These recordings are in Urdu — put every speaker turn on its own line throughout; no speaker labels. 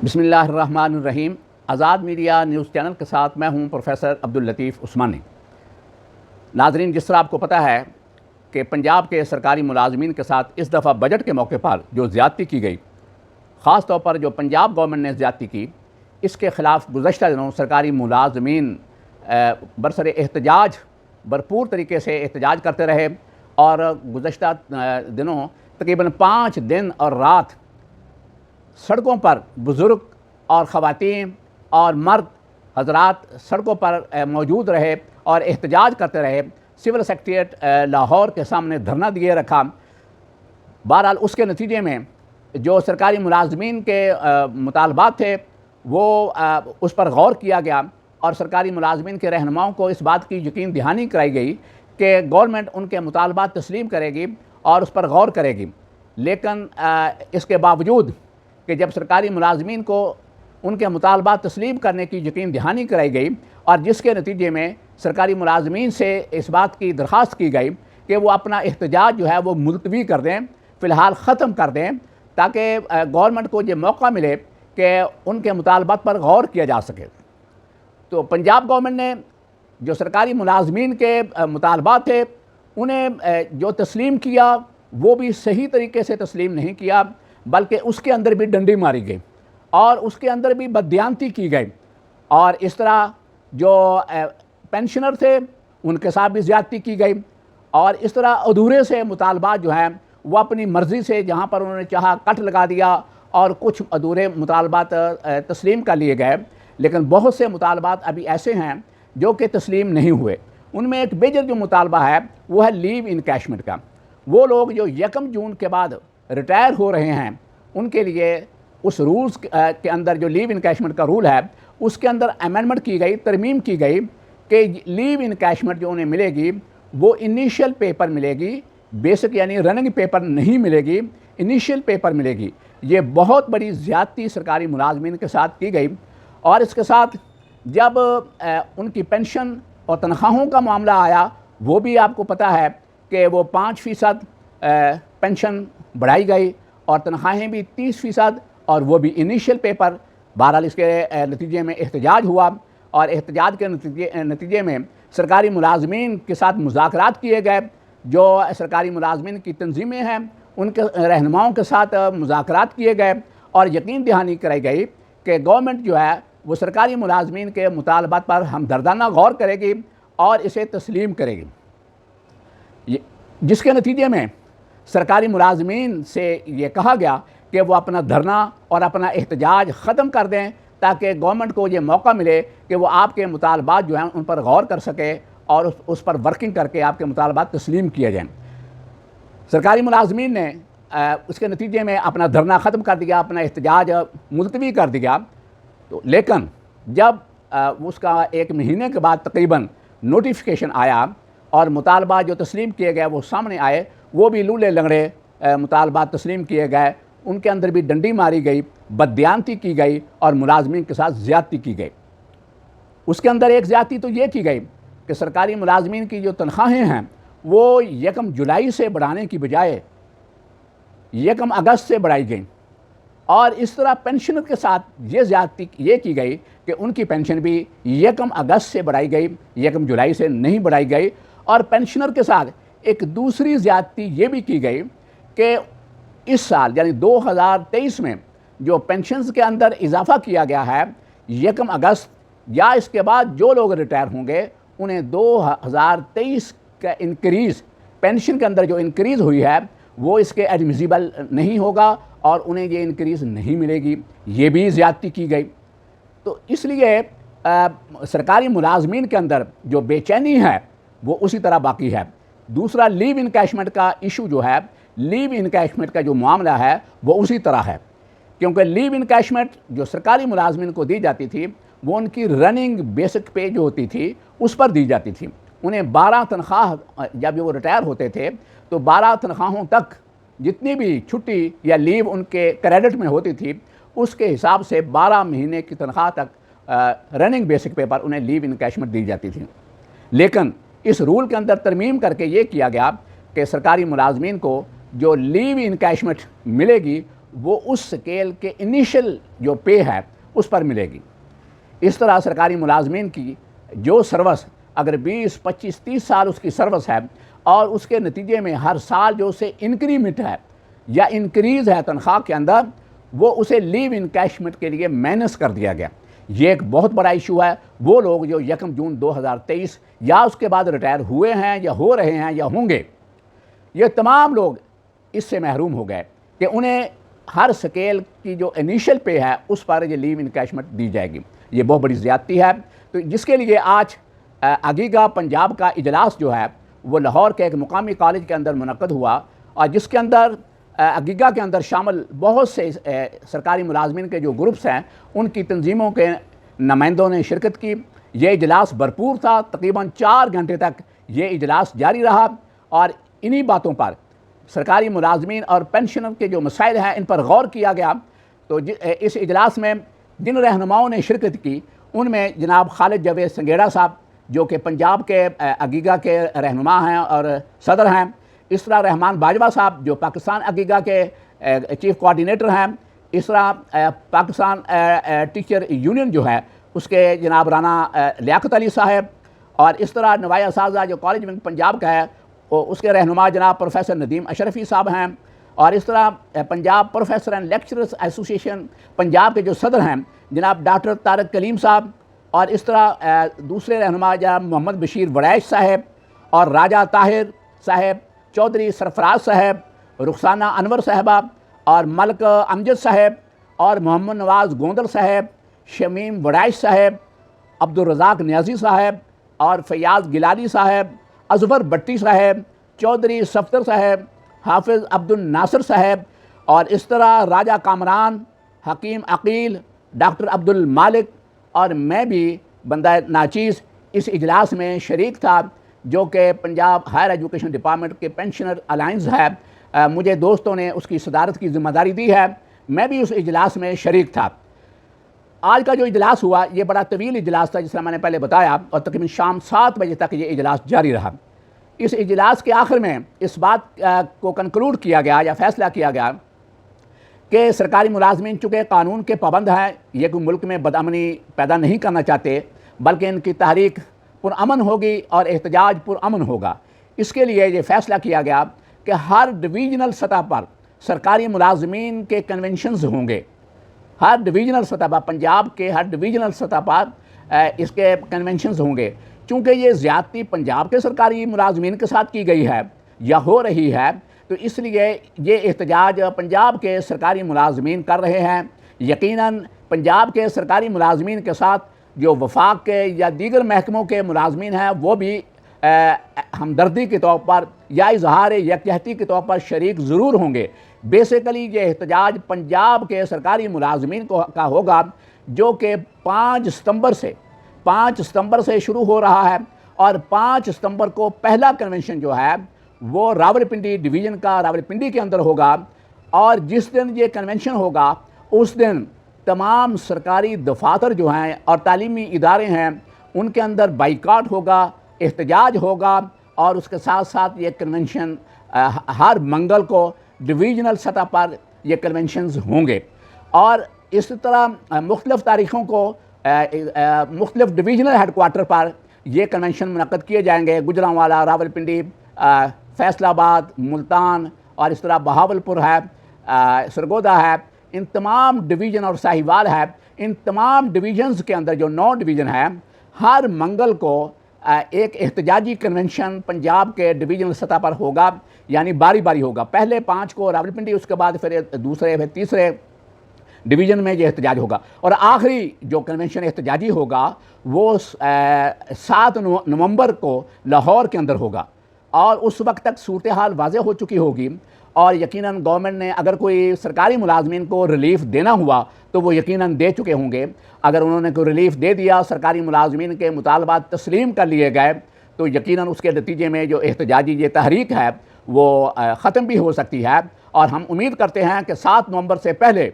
بسم اللہ الرحمن الرحیم۔ آزاد میڈیا نیوز چینل کے ساتھ میں ہوں پروفیسر عبداللطیف عثمانی۔ ناظرین، جس طرح آپ کو پتہ ہے کہ پنجاب کے سرکاری ملازمین کے ساتھ اس دفعہ بجٹ کے موقع پر جو زیادتی کی گئی، خاص طور پر جو پنجاب گورنمنٹ نے زیادتی کی، اس کے خلاف گزشتہ دنوں سرکاری ملازمین برسر احتجاج بھرپور طریقے سے احتجاج کرتے رہے، اور گزشتہ دنوں تقریباً 5 دن اور رات سڑکوں پر بزرگ اور خواتین اور مرد حضرات سڑکوں پر موجود رہے اور احتجاج کرتے رہے۔ سول سیکریٹریٹ لاہور کے سامنے دھرنا دیے رکھا۔ بہرحال اس کے نتیجے میں جو سرکاری ملازمین کے مطالبات تھے وہ اس پر غور کیا گیا، اور سرکاری ملازمین کے رہنماؤں کو اس بات کی یقین دہانی کرائی گئی کہ گورنمنٹ ان کے مطالبات تسلیم کرے گی اور اس پر غور کرے گی۔ لیکن اس کے باوجود کہ جب سرکاری ملازمین کو ان کے مطالبات تسلیم کرنے کی یقین دہانی کرائی گئی، اور جس کے نتیجے میں سرکاری ملازمین سے اس بات کی درخواست کی گئی کہ وہ اپنا احتجاج جو ہے وہ ملتوی کر دیں، فی الحال ختم کر دیں، تاکہ گورنمنٹ کو یہ موقع ملے کہ ان کے مطالبات پر غور کیا جا سکے۔ تو پنجاب گورنمنٹ نے جو سرکاری ملازمین کے مطالبات تھے انہیں جو تسلیم کیا وہ بھی صحیح طریقے سے تسلیم نہیں کیا، بلکہ اس کے اندر بھی ڈنڈی ماری گئی اور اس کے اندر بھی بددیانتی کی گئی، اور اس طرح جو پینشنر تھے ان کے ساتھ بھی زیادتی کی گئی، اور اس طرح ادھورے سے مطالبات جو ہیں وہ اپنی مرضی سے جہاں پر انہوں نے چاہا کٹ لگا دیا، اور کچھ ادھورے مطالبات تسلیم کر لیے گئے۔ لیکن بہت سے مطالبات ابھی ایسے ہیں جو کہ تسلیم نہیں ہوئے۔ ان میں ایک میجر جو مطالبہ ہے وہ ہے لیو انکیشمنٹ کا۔ وہ لوگ جو 1 جون کے بعد ریٹائر ہو رہے ہیں ان کے لیے اس رولز کے اندر جو لیو انکیشمنٹ کا رول ہے اس کے اندر امینڈمنٹ کی گئی، ترمیم کی گئی کہ لیو انکیشمنٹ جو انہیں ملے گی وہ انیشیل پے پر ملے گی، بیسک یعنی رننگ پے پر نہیں ملے گی، انیشیل پے پر ملے گی۔ یہ بہت بڑی زیادتی سرکاری ملازمین کے ساتھ کی گئی، اور اس کے ساتھ جب ان کی پینشن اور تنخواہوں کا معاملہ آیا وہ بھی آپ کو پتہ ہے کہ وہ 5% پینشن بڑھائی گئی اور تنخواہیں بھی 30%، اور وہ بھی انیشیل پے پر۔ بہرحال اس کے نتیجے میں احتجاج ہوا، اور احتجاج کے نتیجے میں سرکاری ملازمین کے ساتھ مذاکرات کیے گئے۔ جو سرکاری ملازمین کی تنظیمیں ہیں ان کے رہنماؤں کے ساتھ مذاکرات کیے گئے، اور یقین دہانی کرائی گئی کہ گورنمنٹ جو ہے وہ سرکاری ملازمین کے مطالبات پر ہمدردانہ غور کرے گی اور اسے تسلیم کرے گی، جس کے نتیجے میں سرکاری ملازمین سے یہ کہا گیا کہ وہ اپنا دھرنا اور اپنا احتجاج ختم کر دیں، تاکہ گورنمنٹ کو یہ موقع ملے کہ وہ آپ کے مطالبات جو ہیں ان پر غور کر سکے اور اس پر ورکنگ کر کے آپ کے مطالبات تسلیم کیے جائیں۔ سرکاری ملازمین نے اس کے نتیجے میں اپنا دھرنا ختم کر دیا، اپنا احتجاج ملتوی کر دیا۔ لیکن جب اس کا 1 مہینے کے بعد تقریباً نوٹیفیکیشن آیا اور مطالبات جو تسلیم کیے گئے وہ سامنے آئے، وہ بھی لولے لنگڑے مطالبات تسلیم کیے گئے، ان کے اندر بھی ڈنڈی ماری گئی، بددیانتی کی گئی، اور ملازمین کے ساتھ زیادتی کی گئی۔ اس کے اندر ایک زیادتی تو یہ کی گئی کہ سرکاری ملازمین کی جو تنخواہیں ہیں وہ 1 جولائی سے بڑھانے کی بجائے 1 اگست سے بڑھائی گئیں، اور اس طرح پینشنر کے ساتھ یہ زیادتی یہ کی گئی کہ ان کی پینشن بھی 1 اگست سے بڑھائی گئی، 1 جولائی سے نہیں بڑھائی گئی۔ اور پینشنر کے ساتھ ایک دوسری زیادتی یہ بھی کی گئی کہ اس سال یعنی 2023 میں جو پینشنز کے اندر اضافہ کیا گیا ہے 1 اگست یا اس کے بعد جو لوگ ریٹائر ہوں گے انہیں 2023 کا انکریز، پینشن کے اندر جو انکریز ہوئی ہے وہ اس کے ایڈمیزیبل نہیں ہوگا، اور انہیں یہ انکریز نہیں ملے گی، یہ بھی زیادتی کی گئی۔ تو اس لیے سرکاری ملازمین کے اندر جو بے چینی ہے وہ اسی طرح باقی ہے۔ دوسرا لیو انکیشمنٹ کا ایشو جو ہے، لیو انکیشمنٹ کا جو معاملہ ہے وہ اسی طرح ہے، کیونکہ لیو انکیشمنٹ جو سرکاری ملازمین کو دی جاتی تھی وہ ان کی رننگ بیسک پے جو ہوتی تھی اس پر دی جاتی تھی۔ انہیں 12 تنخواہ، جب وہ ریٹائر ہوتے تھے تو 12 تنخواہوں تک جتنی بھی چھٹی یا لیو ان کے کریڈٹ میں ہوتی تھی اس کے حساب سے 12 مہینے کی تنخواہ تک رننگ بیسک پے پر انہیں لیو انکیشمنٹ دی جاتی تھی۔ لیکن اس رول کے اندر ترمیم کر کے یہ کیا گیا کہ سرکاری ملازمین کو جو لیو انکیشمنٹ ملے گی وہ اس سکیل کے انیشل جو پے ہے اس پر ملے گی۔ اس طرح سرکاری ملازمین کی جو سروس اگر 20، 25، 30 سال اس کی سروس ہے اور اس کے نتیجے میں ہر سال جو اسے انکریمنٹ ہے یا انکریز ہے تنخواہ کے اندر، وہ اسے لیو انکیشمنٹ کے لیے مائنس کر دیا گیا۔ یہ ایک بہت بڑا ایشو ہے۔ وہ لوگ جو 1 جون 2023 یا اس کے بعد ریٹائر ہوئے ہیں یا ہو رہے ہیں یا ہوں گے، یہ تمام لوگ اس سے محروم ہو گئے کہ انہیں ہر سکیل کی جو انیشل پے ہے اس پر یہ لیو انکیشمنٹ دی جائے گی۔ یہ بہت بڑی زیادتی ہے، تو جس کے لیے آج اگیگا پنجاب کا اجلاس جو ہے وہ لاہور کے ایک مقامی کالج کے اندر منعقد ہوا، اور جس کے اندر اگیگا کے اندر شامل بہت سے سرکاری ملازمین کے جو گروپس ہیں ان کی تنظیموں کے نمائندوں نے شرکت کی۔ یہ اجلاس بھرپور تھا، تقریباً 4 گھنٹے تک یہ اجلاس جاری رہا، اور انہی باتوں پر سرکاری ملازمین اور پینشنر کے جو مسائل ہیں ان پر غور کیا گیا۔ تو اس اجلاس میں جن رہنماؤں نے شرکت کی ان میں جناب خالد جاوید سنگیڑا صاحب جو کہ پنجاب کے اگیگا کے رہنما ہیں اور صدر ہیں، اس طرح رحمان باجوہ صاحب جو پاکستان اگیگا کے چیف کوارڈینیٹر ہیں، اس طرح پاکستان ٹیچر یونین جو ہے اس کے جناب رانا لیاقت علی صاحب، اور اس طرح نوایا اساتذہ جو کالج ونگ پنجاب کا ہے اس کے رہنما جناب پروفیسر ندیم اشرفی صاحب ہیں، اور اس طرح Punjab professor and lecturers association Punjab کے جو صدر ہیں جناب ڈاکٹر طارق کلیم صاحب، اور اس طرح دوسرے رہنما جناب محمد بشیر وڑیچ صاحب اور راجہ طاہر صاحب، چودھری سرفراز صاحب، رخسانہ انور صاحبہ اور ملک امجد صاحب اور محمد نواز گوندل صاحب، شمیم وڑیچ صاحب، عبدالرزاق نیازی صاحب اور فیاض گیلانی صاحب، اظفر بٹی صاحب، چودھری صفدر صاحب، حافظ عبد الناصر صاحب، اور اس طرح راجہ کامران، حکیم عقیل، ڈاکٹر عبد المالک اور میں بھی بندہ ناچیز اس اجلاس میں شریک تھا، جو کہ پنجاب ہائر ایجوکیشن ڈپارٹمنٹ کے پینشنر الائنس ہے۔ مجھے دوستوں نے اس کی صدارت کی ذمہ داری دی ہے، میں بھی اس اجلاس میں شریک تھا۔ آج کا جو اجلاس ہوا یہ بڑا طویل اجلاس تھا، جس طرح میں نے پہلے بتایا، اور تقریباً شام 7 بجے تک یہ اجلاس جاری رہا۔ اس اجلاس کے آخر میں اس بات کو کنکلوڈ کیا گیا یا فیصلہ کیا گیا کہ سرکاری ملازمین چونکہ قانون کے پابند ہیں، یہ کوئی ملک میں بدامنی پیدا نہیں کرنا چاہتے، بلکہ ان کی تحریک پرامن ہوگی اور احتجاج پرامن ہوگا۔ اس کے لیے یہ فیصلہ کیا گیا کہ ہر ڈویژنل سطح پر سرکاری ملازمین کے کنونشنز ہوں گے، ہر ڈویژنل سطح پر، پنجاب کے ہر ڈویژنل سطح پر اس کے کنونشنز ہوں گے۔ چونکہ یہ زیادتی پنجاب کے سرکاری ملازمین کے ساتھ کی گئی ہے یا ہو رہی ہے، تو اس لیے یہ احتجاج پنجاب کے سرکاری ملازمین کر رہے ہیں۔ یقیناً پنجاب کے سرکاری ملازمین کے ساتھ جو وفاق کے یا دیگر محکموں کے ملازمین ہیں وہ بھی ہمدردی کے طور پر یا اظہار یکجہتی کے طور پر شریک ضرور ہوں گے۔ بیسیکلی یہ احتجاج پنجاب کے سرکاری ملازمین کا ہوگا، جو کہ 5 ستمبر سے شروع ہو رہا ہے، اور 5 ستمبر کو پہلا کنونشن جو ہے وہ راولپنڈی ڈویژن کا راولپنڈی کے اندر ہوگا، اور جس دن یہ کنونشن ہوگا اس دن تمام سرکاری دفاتر جو ہیں اور تعلیمی ادارے ہیں ان کے اندر بائیکاٹ ہوگا، احتجاج ہوگا، اور اس کے ساتھ ساتھ یہ کنونشن ہر منگل کو ڈویژنل سطح پر یہ کنونشنز ہوں گے، اور اس طرح مختلف تاریخوں کو مختلف ڈویژنل ہیڈ کوارٹر پر یہ کنونشن منعقد کیے جائیں گے۔ گجرانوالا، راولپنڈی، فیصل آباد، ملتان، اور اس طرح بہاولپور ہے، سرگودا ہے، ان تمام ڈویژن اور ساہیوال ہے، ان تمام ڈویژنز کے اندر جو 9 ڈویژن ہیں، ہر منگل کو ایک احتجاجی کنونشن پنجاب کے ڈویژنل سطح پر ہوگا، یعنی باری باری ہوگا۔ پہلے 5 کو راولپنڈی، اس کے بعد پھر دوسرے، پھر تیسرے ڈویژن میں یہ احتجاج ہوگا، اور آخری جو کنونشن احتجاجی ہوگا وہ 7 نومبر کو لاہور کے اندر ہوگا، اور اس وقت تک صورتحال واضح ہو چکی ہوگی، اور یقیناً گورنمنٹ نے اگر کوئی سرکاری ملازمین کو ریلیف دینا ہوا تو وہ یقیناً دے چکے ہوں گے۔ اگر انہوں نے کوئی ریلیف دے دیا، سرکاری ملازمین کے مطالبات تسلیم کر لیے گئے، تو یقیناً اس کے نتیجے میں جو احتجاجی یہ تحریک ہے وہ ختم بھی ہو سکتی ہے، اور ہم امید کرتے ہیں کہ 7 نومبر سے پہلے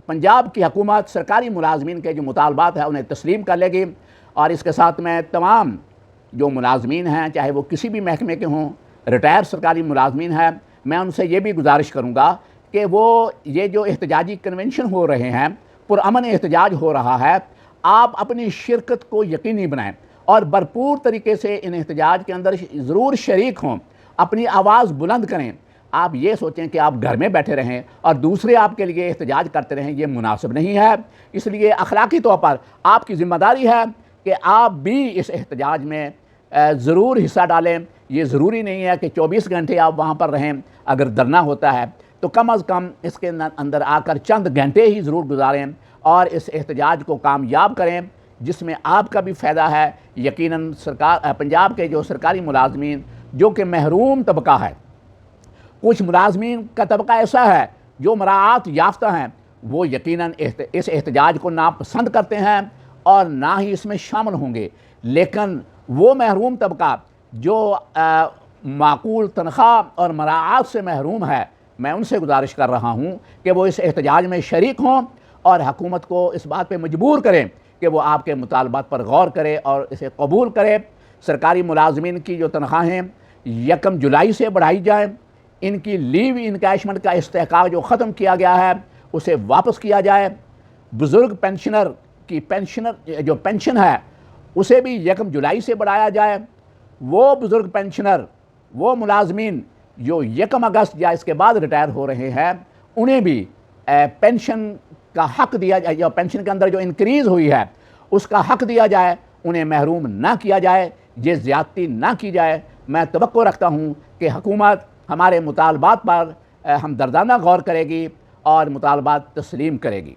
پنجاب کی حکومت سرکاری ملازمین کے جو مطالبات ہیں انہیں تسلیم کر لے گی۔ اور اس کے ساتھ میں تمام جو ملازمین ہیں، چاہے وہ کسی بھی محکمے کے ہوں، ریٹائر سرکاری ملازمین ہیں، میں ان سے یہ بھی گزارش کروں گا کہ وہ یہ جو احتجاجی کنونشن ہو رہے ہیں، پرامن احتجاج ہو رہا ہے، آپ اپنی شرکت کو یقینی بنائیں اور بھرپور طریقے سے ان احتجاج کے اندر ضرور شریک ہوں، اپنی آواز بلند کریں۔ آپ یہ سوچیں کہ آپ گھر میں بیٹھے رہیں اور دوسرے آپ کے لیے احتجاج کرتے رہیں، یہ مناسب نہیں ہے۔ اس لیے اخلاقی طور پر آپ کی ذمہ داری ہے کہ آپ بھی اس احتجاج میں ضرور حصہ ڈالیں۔ یہ ضروری نہیں ہے کہ 24 گھنٹے آپ وہاں پر رہیں، اگر دھرنا ہوتا ہے تو کم از کم اس کے اندر آ کر چند گھنٹے ہی ضرور گزاریں اور اس احتجاج کو کامیاب کریں، جس میں آپ کا بھی فائدہ ہے۔ یقیناً پنجاب کے جو سرکاری ملازمین جو کہ محروم طبقہ ہے، کچھ ملازمین کا طبقہ ایسا ہے جو مراعات یافتہ ہیں، وہ یقیناً اس احتجاج کو ناپسند کرتے ہیں اور نہ ہی اس میں شامل ہوں گے، لیکن وہ محروم طبقہ جو معقول تنخواہ اور مراعات سے محروم ہے، میں ان سے گزارش کر رہا ہوں کہ وہ اس احتجاج میں شریک ہوں اور حکومت کو اس بات پہ مجبور کریں کہ وہ آپ کے مطالبات پر غور کرے اور اسے قبول کرے۔ سرکاری ملازمین کی جو تنخواہیں 1 جولائی سے بڑھائی جائیں، ان کی لیو انکیشمنٹ کا استحقاق جو ختم کیا گیا ہے اسے واپس کیا جائے، بزرگ پینشنر کی جو پینشن ہے اسے بھی 1 جولائی سے بڑھایا جائے۔ وہ بزرگ پینشنر، وہ ملازمین جو 1 اگست یا اس کے بعد ریٹائر ہو رہے ہیں، انہیں بھی پینشن کا حق دیا جائے، یا پینشن کے اندر جو انکریز ہوئی ہے اس کا حق دیا جائے، انہیں محروم نہ کیا جائے، یہ زیادتی نہ کی جائے۔ میں توقع رکھتا ہوں کہ حکومت ہمارے مطالبات پر ہمدردانہ غور کرے گی اور مطالبات تسلیم کرے گی۔